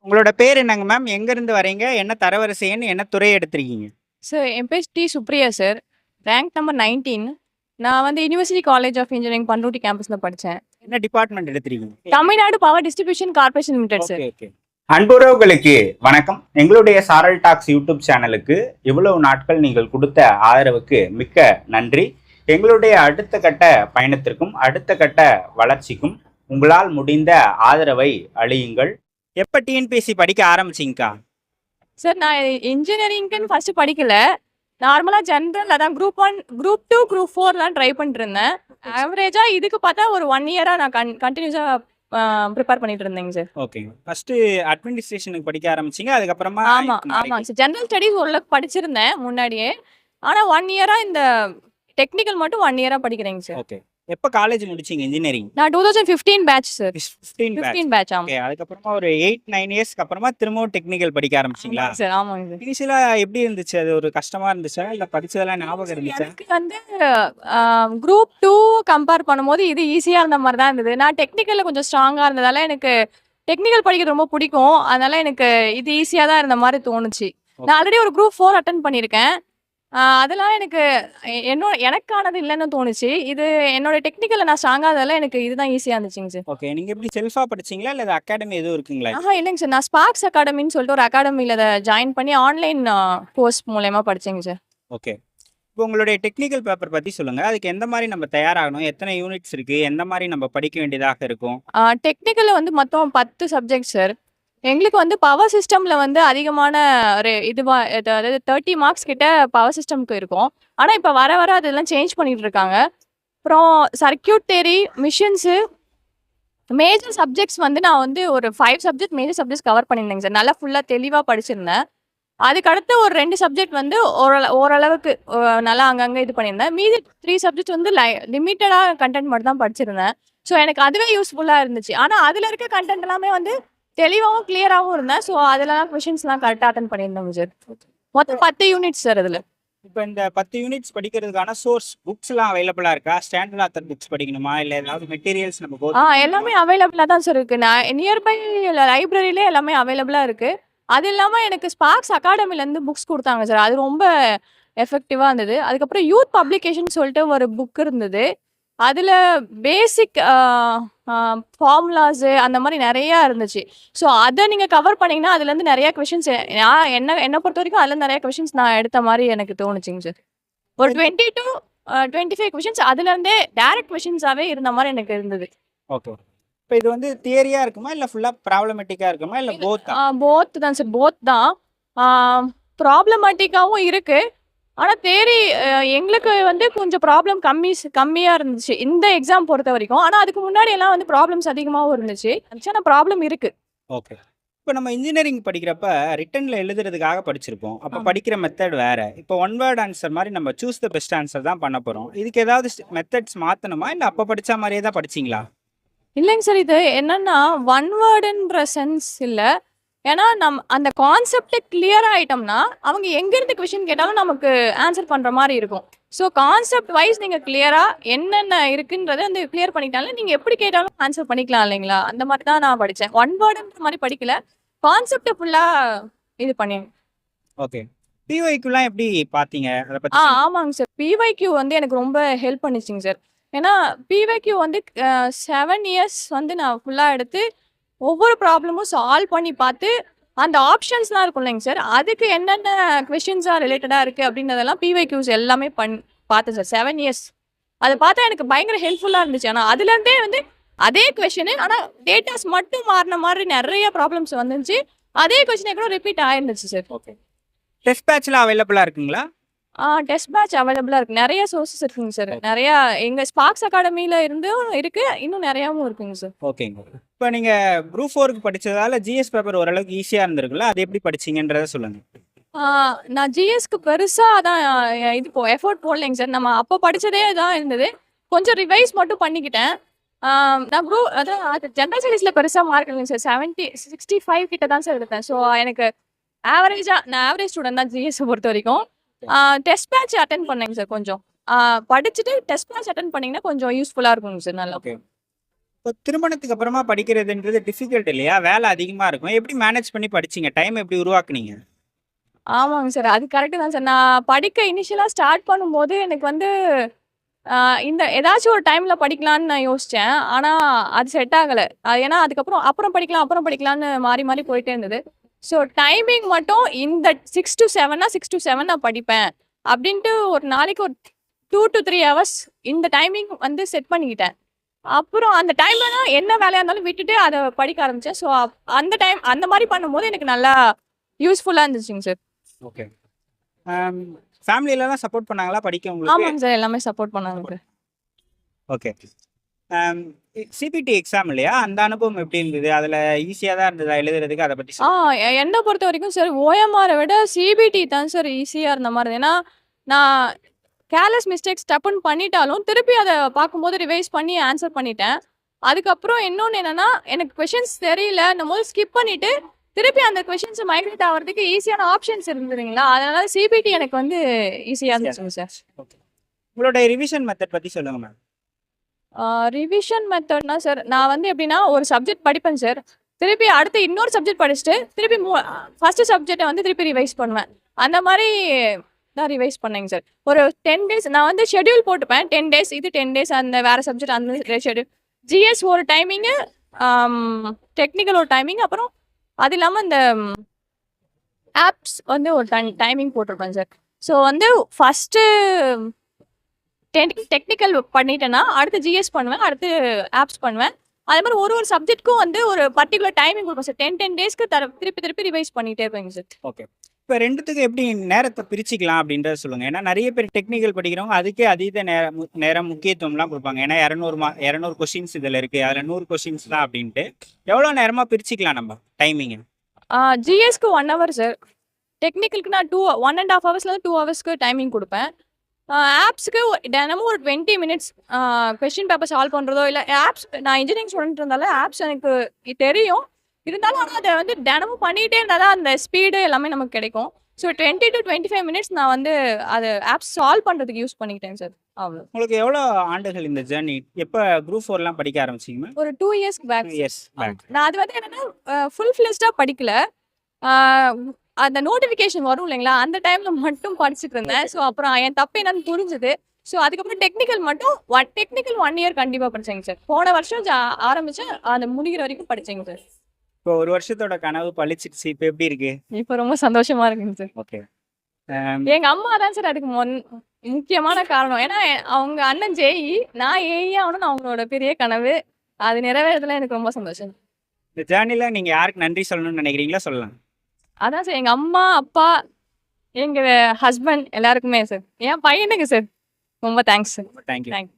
உங்களோட பேர் என்னங்க மேம்? எங்கேருந்து வரீங்க? என்ன தரவரிசை எண்? என்ன துறை எடுத்திருக்கீங்க? சார் என் பேர் T. Supriya sir. Rank number 19. நான் வந்து university college of engineering Panruti கேம்பஸ்ல படிச்சேன். என்ன டிபார்ட்மெண்ட் எடுத்திருக்கீங்க? Tamil Nadu power distribution corporation limited okay, sir. Okay. அன்புறவுகளுக்கு வணக்கம். எங்களுடைய சாரல் டாக்ஸ் யூடியூப் சேனலுக்கு இவ்வளவு நாட்கள் நீங்கள் கொடுத்த ஆதரவுக்கு மிக்க நன்றி. எங்களுடைய அடுத்த கட்ட பயணத்திற்கும் அடுத்த கட்ட வளர்ச்சிக்கும் உங்களால் முடிந்த ஆதரவை அளியுங்கள். எப்போ டிஎன்பிஎஸ்சி படிக்க ஆரம்பிச்சிங்கக்கா? சார் நான் இன்ஜினியரிங்க்குன்னு ஃபர்ஸ்ட் படிக்கல. நார்மலா ஜென்ரல் அதான் குரூப் 1, குரூப் 2, குரூப் 4 ட்ரை பண்ணிட்டு இருந்தேன். ஆவரேஜா இதுக்கு பார்த்தா ஒரு 1 இயரா நான் கண்டினியூஸா ப்ரிப்பேர் பண்ணிட்டு இருந்தேங்க சார். ஓகே. ஃபர்ஸ்ட் அட்மினிஸ்ட்ரேஷனுக்கு படிக்க ஆரம்பிச்சிங்க, அதுக்கப்புறமா ஆமாங்க சார். ஜெனரல் ஸ்டடீஸ் ஓரளவுக்கு படிச்சிருந்தேன் முன்னாடியே. ஆனா 1 இயரா இந்த டெக்னிக்கல் மட்டும் 1 இயரா படிக்கிறேங்க சார். ஓகே. எப்போ காலேஜ் முடிச்சிங்க இன்ஜினியரிங்? நான் 2015 பேட்ச் சார். 15 பேட்ச் ஆமா. ஓகே. அதுக்கப்புறமா ஒரு 8-9 இயர்ஸ்க்கு அப்புறமா திரும்பவும் டெக்னிக்கல் படிக்க ஆரம்பிச்சிங்களா? சார் ஆமாங்க சார். இனிஷியலா எப்படி இருந்துச்சு? அது ஒரு கஷ்டமா இருந்துச்சா இல்ல படிச்சதெல்லாம் ஞாபகம் இருந்துச்சா? எனக்கு வந்து குரூப் 2 கம்பேர் பண்ணும்போது இது ஈஸியா இருந்த மாதிரி தான் இருந்தது. நான் டெக்னிக்கல்ல கொஞ்சம் ஸ்ட்ராங்கா இருந்ததால எனக்கு டெக்னிக்கல் படிக்கிறது ரொம்ப பிடிக்கும். அதனால எனக்கு இது ஈஸியா தான் இருந்த மாதிரி தோணுச்சு. நான் ஆல்ரெடி ஒரு குரூப் 4 அட்டெண்ட் பண்ணியிருக்கேன். அதெல்லாம் எனக்கு எனக்கானது இல்லைன்னு தோணுச்சு. இது என்னோட டெக்னிக்கல்ல நான் ஸ்ட்ராங்கா இருந்ததால எனக்கு இதுதான் ஈஸியா இருந்துச்சுங்க சார். ஓகே. நீங்க எப்படி செல்ஃபா படிச்சீங்களா இல்ல அகாடமி எதுவும் இருக்குங்களா? இல்லைங்க சார். நான் ஸ்பார்க்ஸ் அகாடமின்னு சொல்லிட்டு ஒரு அகாடமியில ஜாயின் பண்ணி ஆன்லைன் கோர்ஸ் மூலயமா படிச்சேங்க சார். ஓகே. இப்போ உங்களுடைய டெக்னிக்கல் பேப்பர் பத்தி சொல்லுங்க. அதுக்கு எந்த மாதிரி நம்ம தயாராகணும்? எத்தனை யூனிட்ஸ் இருக்கு? எந்த மாதிரி நம்ம படிக்க வேண்டியதாக இருக்கும்? டெக்னிக்கல்ல வந்து மொத்தம் 10 சப்ஜெக்ட் சார். எங்களுக்கு வந்து பவர் சிஸ்டம்ல வந்து அதிகமான ஒரு அதாவது 30 மார்க்ஸ் கிட்ட பவர் சிஸ்டம்க்கு இருக்கும். ஆனா இப்ப வர வர அதெல்லாம் சேஞ்ச் பண்ணிட்டு இருக்காங்க. அப்புறம் circuit theory, machines, major subjects வந்து நான் வந்து ஒரு 5 சப்ஜெக்ட் மேஜர் சப்ஜெக்ட்ஸ் கவர் பண்ணியிருந்தேங்க சார். நல்லா ஃபுல்லா தெளிவா படிச்சிருந்தேன். அதுக்கடுத்து ஒரு 2 சப்ஜெக்ட் வந்து ஓரளவுக்கு நல்லா அங்கங்க இது பண்ணியிருந்தேன். மீதி 3 சப்ஜெக்ட் வந்து லிமிட்டடா கன்டென்ட் மட்டும் தான் படிச்சிருந்தேன். ஸோ எனக்கு அதுவே யூஸ்ஃபுல்லா இருந்துச்சு. ஆனா அதுல இருக்க கன்டென்ட் எல்லாமே வந்து தெளிவாவும் கிளியராவும் இருந்தேன். ஸோ அதெல்லாம் கொஸ்டின்ஸ்லாம் கரெக்டா அட்டெண்ட் பண்ணியிருந்தேங்க சார். மொத்தம் 10 யூனிட்ஸ் சார் அதுல. இப்போ இந்த 10 யூனிட்ஸ் படிக்கிறதுக்கான சோர்ஸ் புக்ஸ்லாம் அவைலபிளா இருக்கா? ஸ்டாண்டர்ட் ஆத்தர் புக்ஸ் படிக்கணுமா இல்ல ஏதாவது மெட்டீரியல்ஸ் நம்ம எல்லாமே அவைலபிளா தான் சார் இருக்கு. நான் நியர்பை லைப்ரரியிலே எல்லாமே அவைலபிளா இருக்கு. அது இல்லாம எனக்கு ஸ்பார்க்ஸ் அகாடமிலேருந்து புக்ஸ் குடுத்தாங்க சார். அது ரொம்ப எஃபெக்டிவா இருந்தது. அதுக்கப்புறம் யூத் பப்ளிகேஷன் சொல்லிட்டு ஒரு புக் இருந்தது. அதுல பேசிக் ஃபார்முலாஸு அந்த மாரி நெறையா இருந்துச்சு. ஸோ அத நீங்க கவர் பண்ணீங்கன்னா, அதுலேருந்து நெறைய கொஸ்டின்ஸ் என்ன பொறுத்தவரைக்கும் அதுலேருந்து நெறைய கொஸ்டின்ஸ் நான் எடுத்த மாரி எனக்கு தோணுச்சுங்க சார். ஒரு 20 டூ 25 கொஸ்டின்ஸ் அதுலேருந்தே டைரக்ட் கொஸ்டின்ஸாவே இருந்த மாரி எனக்கு இருந்தது. ஓகே. இப்போ இது வந்து தியரியா இருக்குமா இல்ல ஃபுல்லா ப்ராப்ளமேட்டிக்கா இருக்குமா இல்ல போத்தா? போத் தான் சார். போத் தான். ப்ராப்ளமேட்டிக்காவும் இருக்கு. ஆனா தியரி எங்களுக்கு வந்து கொஞ்சம் ப்ராப்ளம் கம்மியா இருந்துச்சு. இந்த எக்ஸாம் பொறுத்தவரைக்கும். ஆனா அதுக்கு முன்னாடி எல்லாம் வந்து ப்ராப்ளம்ஸ் அதிகமாவும் இருந்துச்சு. ஆனா ப்ராப்ளம் இருக்கு. ஓகே. இப்போ நம்ம இன்ஜினியரிங் படிக்கிறப்ப ரிட்டன்ல எழுதுறதுக்காக படிச்சிருப்போம். அப்போ படிக்கிற மெத்தட் வேற. இப்போ ஒன் வேர்ட் ஆன்சர் மாதிரி நம்ம சூஸ் த பெஸ்ட் ஆன்சர் தான் பண்ண போறோம். இதுக்கு ஏதாவது மெத்தட்ஸ் மாத்தணுமா இல்ல அப்ப படிச்ச மாதிரியே தான் படிச்சீங்களா? இல்லைங்க சார். இது என்னன்னா ஒன் வேர்டுன்ற சென்ஸ் இல்ல. ஏன்னா அந்த கான்செப்டே கிளியர் ஆயிட்டோம்னா, அவங்க எங்கேருந்து கொஸ்டின் கேட்டாலும் நமக்கு ஆன்சர் பண்ற மாரி இருக்கும். ஸோ கான்செப்ட் வைஸ் நீங்க கிளியரா என்னென்ன இருக்குன்றத வந்து கிளியர் பண்ணிட்டாலும், நீங்க எப்படி கேட்டாலும் ஆன்சர் பண்ணிக்கலாம் இல்லைங்களா? அந்த மாரி தான் நான் படிச்சேன். ஒன் வேர்டுன்ற மாரி படிக்கல. கான்செப்ட ஃபுல்லா இது பண்ணேன். ஓகே. பிஒய்க்குலாம் எப்படி பார்த்தீங்க? அத பத்தி ஆமாங்க சார். பிஒய்க்யூ வந்து எனக்கு ரொம்ப ஹெல்ப் பண்ணுச்சுங்க சார். ஏன்னா பிஒய்க்யூ வந்து 7 இயர்ஸ் வந்து நான் ஃபுல்லா எடுத்து ஒவ்வொரு ப்ராப்ளமும் சால்வ் பண்ணி பார்த்து, அந்த ஆப்ஷன்ஸ்லாம் இருக்கும் இல்லைங்க சார். அதுக்கு என்னென்ன கொஸ்டின்ஸா ரிலேட்டடா இருக்கு அப்படின்றதெல்லாம் பிஒய்க்யூஸ் எல்லாமே பார்த்தேன் சார். 7 இயர்ஸ். அத பார்த்தா எனக்கு பயங்கர ஹெல்ப்ஃபுல்லா இருந்துச்சு. ஆனா அதுலேருந்தே வந்து அதே கொஸ்டின் ஆனா டேட்டாஸ் மட்டும் மாறுன மாரி நெறைய ப்ராப்ளம்ஸ் வந்துச்சு. அதே கொஸ்டினே கூட ரிப்பீட் ஆயிருந்துச்சு சார். ஓகே. டெஸ்ட் பேட்ச்லாம் அவைலபிளா இருக்குங்களா? டெஸ்ட் பேட்ச் அவைலபிளா இருக்கு. நெறைய சோர்சஸ் இருக்குங்க சார். நெறையா எங்க ஸ்பார்க்ஸ் அகாடமில இருந்தும் இருக்கு. இன்னும் நெறையாவும் இருக்குங்க சார். ஓகேங்க. இப்போ நீங்க குரூப் 4க்கு படிச்சதால ஜிஎஸ் பேப்பர் ஓரளவுக்கு ஈஸியா இருந்திருக்குல்ல? அது எப்படி படிச்சீங்கன்றத சொல்லுங்க. நான் ஜிஎஸ்க்கு பெருசா அதான் இது எஃபோர்ட் போடலைங்க சார். நம்ம அப்போ படிச்சதே தான் இருந்தது. கொஞ்சம் ரிவைஸ் மட்டும் பண்ணிக்கிட்டேன். நான் அதான் ஜெனரல் ஸ்டடீஸ்ல பெருசா மார்க் இல்லைங்க சார். 65 கிட்ட தான் சார் எடுத்தேன். ஸோ எனக்கு நான் ஆவரேஜ் ஸ்டூடண்ட் தான் ஜிஎஸ் பொறுத்தவரைக்கும். டெஸ்ட் பேட்ச் அட்டெண்ட் பண்ணேங்க சார் கொஞ்சம். படிச்சுட்டு டெஸ்ட் பேட்ச் அட்டெண்ட் பண்ணீங்கன்னா கொஞ்சம் யூஸ்ஃபுல்லா இருக்குங்க சார். நல்லா. ஓகே. இப்போ திருமணத்துக்கு அப்புறமா படிக்கிறதுன்றது டிஃபிகல்ட் இல்லையா? வேலை அதிகமா இருக்கும். எப்படி மேனேஜ் பண்ணி படிச்சீங்க? டைம் எப்படி உருவாக்குனீங்க? ஆமாங்க சார். அது கரெக்ட்டு தான் சார். நான் படிக்க இனிஷியலா ஸ்டார்ட் பண்ணும்போது எனக்கு வந்து இந்த ஏதாச்சும் ஒரு டைம்ல படிக்கலான்னு நான் யோசிச்சேன். ஆனா அது செட் ஆகல. ஏன்னா அதுக்கப்புறம் அப்புறம் படிக்கலான்னு மாறி மாறி போயிட்டே இருந்தது. ஸோ டைமிங் மட்டும் இந்த 6 டூ 7னா 6 டூ 7 நான் படிப்பேன். அப்படின்ட்டு ஒரு நாளைக்கு ஒரு 2 டூ 3 ஹவர்ஸ் இந்த டைமிங் வந்து செட் பண்ணிக்கிட்டேன். அப்புறம் அந்த டைம்ல தான் என்ன வேலையா இருந்தாலும் விட்டுட்டு அத படிக்க ஆரம்பிச்சேன். ஸோ அந்த மாரி பண்ணும்போது எனக்கு நல்லா யூஸ்ஃபுல்லா இருந்துச்சுங்க சார். ஓகே. அம் ஃபேமிலிலலாம் சப்போர்ட் பண்ணாங்களா படிக்க உங்களுக்கு? ஆமாங்க சார். எல்லாமே சப்போர்ட் பண்ணாங்க சார். ஓகே. அம் சிபிடி எக்ஸாம் இல்லையா? அந்த அனுபவம் எப்படி இருந்தது? அதுல ஈஸியா தான் இருந்ததா எழுதுறதுக்கு? அத பத்தி சொல்லுங்க. என்ன பொறுத்தவரைக்கும் சார் ஓஎம்ஆர விட சிபிடி தான் சார் ஈஸியா இருந்த மாரி இருந்தது. ஏன்னா, நான் கேர்லெஸ் மிஸ்டேக்ஸ் டப்புன்னு பண்ணிட்டாலும், திருப்பி அத பார்க்கும்போது ரிவைஸ் பண்ணி ஆன்சர் பண்ணிட்டேன். அதுக்கப்புறம் இன்னொன்னு என்னன்னா, எனக்கு கொஸ்டின்ஸ் தெரியலன்னும்போது ஸ்கிப் பண்ணிட்டு, திருப்பி அந்த கொஸ்டின்ஸ் மைக்ரேட் ஆவறதுக்கு ஈஸியான ஆப்ஷன்ஸ் இருந்ததுங்களா, அதனால சிபிடி எனக்கு வந்து ஈஸியா இருந்துச்சுங்க சார். ஓகே. உங்களோட ரிவிஷன் மெத்தட் பத்தி சொல்லுங்க மேம். ரிவிஷன் மெத்தட்னா சார், நான் வந்து எப்படின்னா, ஒரு சப்ஜெக்ட் படிப்பேன் சார். திருப்பி அடுத்து இன்னொரு சப்ஜெக்ட் படிச்சுட்டு, திருப்பி ஃபர்ஸ்ட் சப்ஜெக்ட்ட வந்து திருப்பி ரிவைஸ் பண்ணுவேன். அந்த மாரி தான் ரிவைஸ் பண்ணேங்க சார். ஒரு 10 டேஸ் நான் வந்து ஷெட்யூல் போட்டுப்பேன். 10 டேஸ் இது 10 டேஸ் அந்த வேற சப்ஜெக்ட் அந்த ஷெட்யூல். ஜிஎஸ் ஒரு டைமிங்கு, டெக்னிக்கல் ஒரு டைமிங், அப்புறம் அது இல்லாம இந்த ஆப்ஸ் வந்து ஒரு டைமிங் போட்டிருப்பேன் சார். ஸோ வந்து ஃபர்ஸ்ட்டு டெக்னிக்கல் பண்ணிட்டேன்னா, அடுத்து ஜிஎஸ் பண்ணுவேன். அடுத்து ஆப்ஸ் பண்ணுவேன். அதே மாரி ஒரு சப்ஜெக்ட்க்கும் வந்து ஒரு பர்ட்டிகுலர் டைமிங் குடுப்பேன் சார். 10 டேஸ்க்கு திருப்பி ரிவைஸ் பண்ணிட்டே இருப்பேங்க சார். ஓகே. இப்ப 2த்துக்கும் எப்படி நேரத்த பிரிச்சுக்கலாம் அப்படின்றத சொல்லுங்க. ஏன்னா நெறைய பேர் டெக்னிக்கல் படிக்கிறவங்க அதுக்கே அதீத நேரம் முக்கியத்துவம்லாம் குடுப்பாங்க. ஏன்னா 200 கொஸ்டின்ஸ் இதுல இருக்கு. அதுல 100 கொஸ்டின்ஸ் தான் அப்படின்ட்டு. எவ்வளோ நேரமா பிரிச்சுக்கலாம் நம்ம டைமிங்க? ஜிஎஸ்க்கு 1 ஹவர் சார். டெக்னிக்கலுக்கு நான் 1 1/2 ஹவர்ஸ்லேருந்து 2 ஹவர்ஸ்க்கு டைமிங் குடுப்பேன். ஆப்ஸ்க்கு தினமும் ஒரு 20 மினிட்ஸ் கொஸ்டின் பேப்பர் சால்வ் பண்றதோ, இல்ல ஆப்ஸ் நான் இன்ஜினியரிங் ஸ்டூடெண்ட்ன்றதால ஆப்ஸ் எனக்கு தெரியும். இருந்தாலும் ஆனா அத வந்து தினமும் பண்ணிட்டே இருந்தா தான் அந்த ஸ்பீடு எல்லாமே நமக்கு கிடைக்கும். ஸோ 20 டூ 25 மினிட்ஸ் நான் வந்து அத ஆப்ஸ் சால்வ் பண்றதுக்கு யூஸ் பண்ணிக்கிட்டேன் சார். அவ்வளோ. உங்களுக்கு எவ்வளோ ஆண்டுகள் இந்த ஜர்னி? எப்ப குரூப் 4லாம் படிக்க ஆரம்பிச்சீங்க மேம்? ஒரு 2 இயர்ஸ்க்கு பேக். 2 years back. நான் அது வந்து என்னன்னா ஃபுல் ஃப்ளெஜ்டா படிக்கல. ஆ அந்த நோட்டிஃபிகேஷன் வரும் இல்லைங்களா? அந்த டைம்ல மட்டும் படிச்சுட்டு இருந்தேன். ஸோ அப்புறம் என் தப்பு என்னன்னு புரிஞ்சுது. ஸோ அதுக்கப்புறம் டெக்னிக்கல் மட்டும் டெக்னிக்கல் 1 இயர் கண்டிப்பா படிச்சேங்க சார். போன வருஷம் ஆரம்பிச்சேன். அது முடிகிற வரைக்கும் படிச்சேங்க சார். இப்போ 1 வருஷத்தோட கனவு பளிச்சிடுச்சு. இப்ப எப்படி இருக்கு? இப்ப ரொம்ப சந்தோஷமா இருக்குங்க சார். ஓகே. எங்க அம்மா தான் சார் அதுக்கு முக்கியமான காரணம். ஏன்னா அவங்க அண்ணன் ஜேஇ, நான் ஏஇ ஆகணும்னு அவங்களோட பெரிய கனவு. அது நிறைவேறதுல எனக்கு ரொம்ப சந்தோஷம். இந்த ஜர்னில நீங்க யாருக்கு நன்றி சொல்லணும்னு நினைக்கிறீங்களோ சொல்லலாம். அதான் சார் எங்க அம்மா, அப்பா, எங்க ஹஸ்பண்ட் எல்லாருக்குமே சார். என் பையனுக்கு சார். ரொம்ப thanks sir. Thank you. Thank